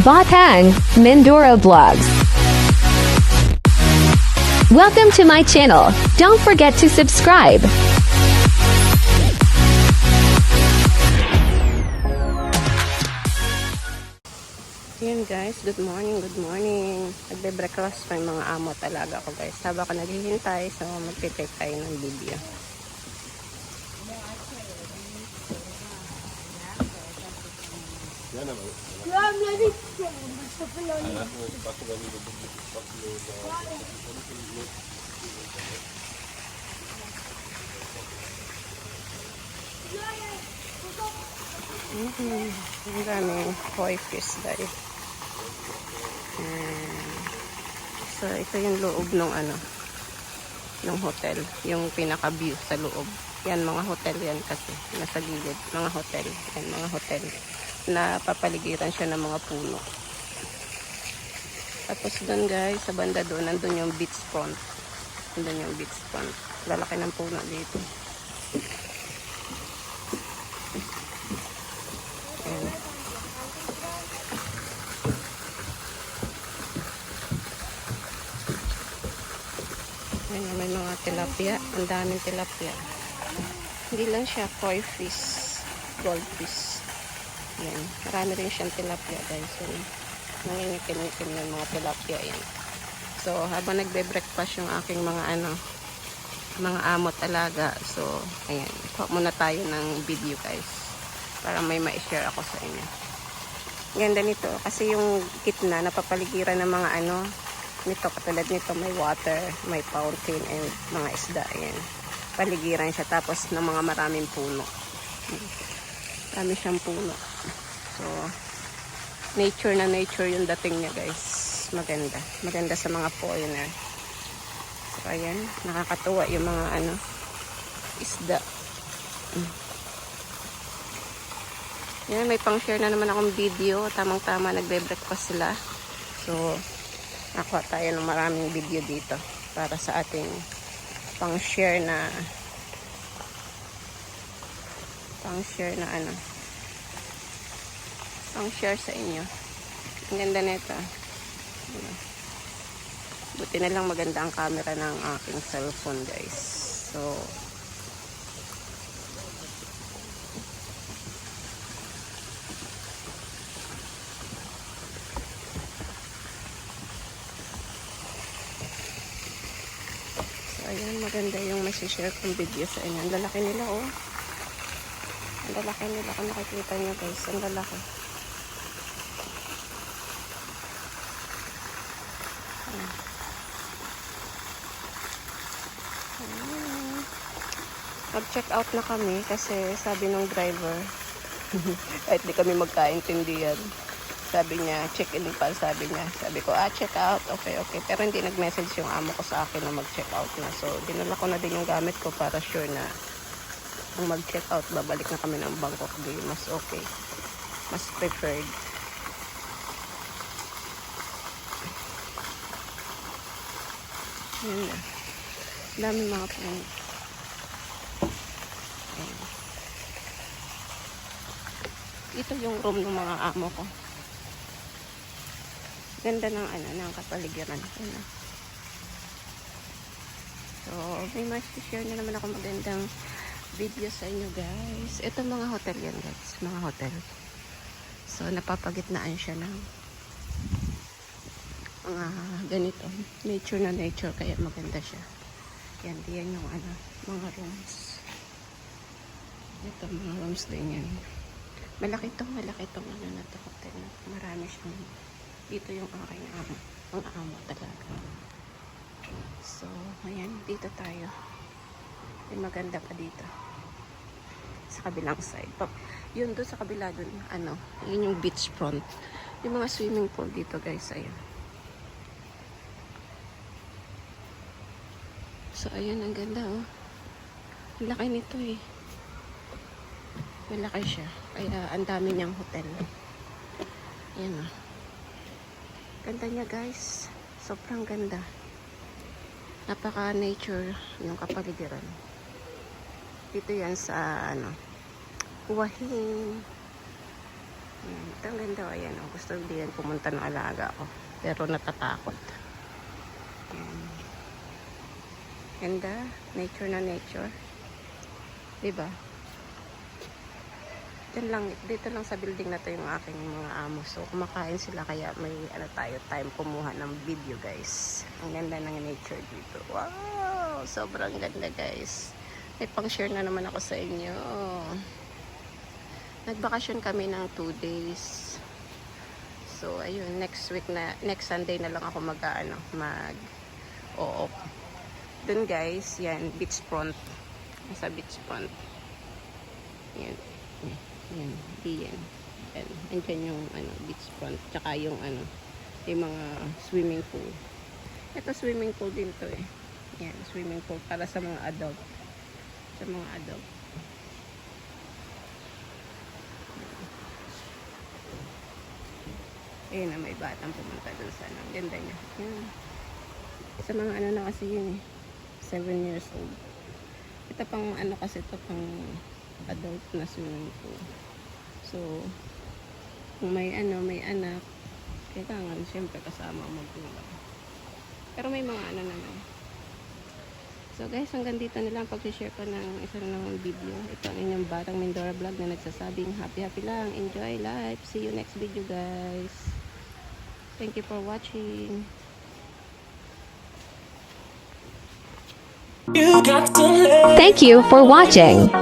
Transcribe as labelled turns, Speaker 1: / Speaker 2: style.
Speaker 1: Batang, Mindoro Vlogs. Welcome to my channel. Don't forget to subscribe.
Speaker 2: Ayan guys, good morning, good morning. Nagbe-breakfast pa yung mga amo talaga ko guys. Habang ako naghihintay, so magpipake tayo ng video. Ang daming koi fish guys. So ito yung loob ng ng hotel, yung pinaka view sa loob. Yan mga hotel yan kasi nasa gilid, mga hotel. Yan mga hotel na papaligiran siya ng mga puno. Tapos doon guys, sa banda doon, nandun yung beach front. Nandun yung beach front. Lalaki ng puno dito. Ayan. Ayan, may mga tilapia. Ang daming tilapia. Hindi lang siya koi fish, goldfish. Ayan. Marami rin siyang tilapia guys. So, nangingitim-itim yung mga tilapia yan. So, habang nagbe-breakfast yung aking mga mga amo talaga. So, ayan. Kuha muna tayo ng video guys. Para may ma-share ako sa inyo. Ganda nito. Kasi yung gitna, napapaligiran ng mga nito, katulad nito, may water, may fountain, and mga isda. Ayan. Paligiran siya. Tapos ng mga maraming puno. Marami siyang puno. So, nature na nature yung dating niya guys. Maganda. Maganda sa mga foreigner. So, ayan. Nakakatuwa yung mga isda. Yan, may pang-share na naman akong video. Tamang-tama, nagbe-breakfast sila. So, nakuha tayo ng maraming video dito para sa ating pang-share na pang-share sa inyo. Ang ganda nito. Buti na lang maganda ang camera ng aking cellphone guys. So, ayan, maganda yung masishare kong video sa inyo. Ang lalaki nila, oh. Ang lalaki nila. Kung nakikita nyo, guys. Ang lalaki. Ayan. Mag-check out na kami kasi sabi ng driver, kahit di kami magkaintindihan, sabi niya, check in pa, sabi niya. Sabi ko, check out, okay. Pero hindi nag-message yung amo ko sa akin na mag-check out na. So, dinala ko na din yung gamit ko para sure na kung mag-check out, babalik na kami ng Bangkok Day. Mas okay. Mas preferred. Yan na. Dami mga puno. Ito yung room ng mga amo ko. Ganda ng ng kapaligiran. Ayan. So, may mas-share na naman ako magandang video sa inyo guys. Ito mga hotel yan guys. Mga hotel. So, napapagitnaan siya ng mga ganito. Nature na nature. Kaya maganda siya. Yan. Diyan yung mga rooms. Ito mga rooms din yan. Malaki itong na ito hotel. Marami siyang dito yung aking amo. Ang amo talaga. So, ayan. Dito tayo. May maganda pa dito. Sa kabilang side. Yun doon sa kabila doon. Yun yung beach front. Yung mga swimming pool dito guys. Ayan. So, ayan. Ang ganda oh. Ang laki nito eh. Malaki siya. Kaya ang dami niyang hotel. Ayan oh. Ganda niya guys. Sobrang ganda. Napaka-nature yung kapaligiran. Dito yan sa Hua Hin. Ito ang ganda. Ayan, oh. Gusto din pumunta ng alaga ko. Pero natatakot. Ayan. Ganda. Nature na nature. Diba? Dito lang sa building na to yung aking mga amo. So, kumakain sila kaya may time kumuha ng video, guys. Ang ganda ng nature dito. Wow! Sobrang ganda, guys. May pang-share na naman ako sa inyo. Nagbakasyon kami ng 2 days. So, ayun, next Sunday na lang ako mag-oop. Dun, guys, yan, beachfront. Nasa beachfront. Yan. Yan, yan. Yan. Andyan yung beachfront. Tsaka yung yung mga swimming pool. Ito swimming pool din to eh. Yan, swimming pool para sa mga adult. Sa mga adult. Ayun na, may batang pumunta dun sa Ang ganda niya. Yan. Sa mga na kasi yun eh. 7 years old. Ito pang kasi ito pang adult na swimming pool. So, kung may anak, kailangan siyempre kasama ang magulang. Pero may mga naman. So guys, hanggang dito nila ang pag-share ko ng isa na namang video. Ito ang inyong Batang Mindoro vlog na nagsasabing happy lang, enjoy life. See you next video, guys. Thank you for watching.
Speaker 1: Thank you for watching.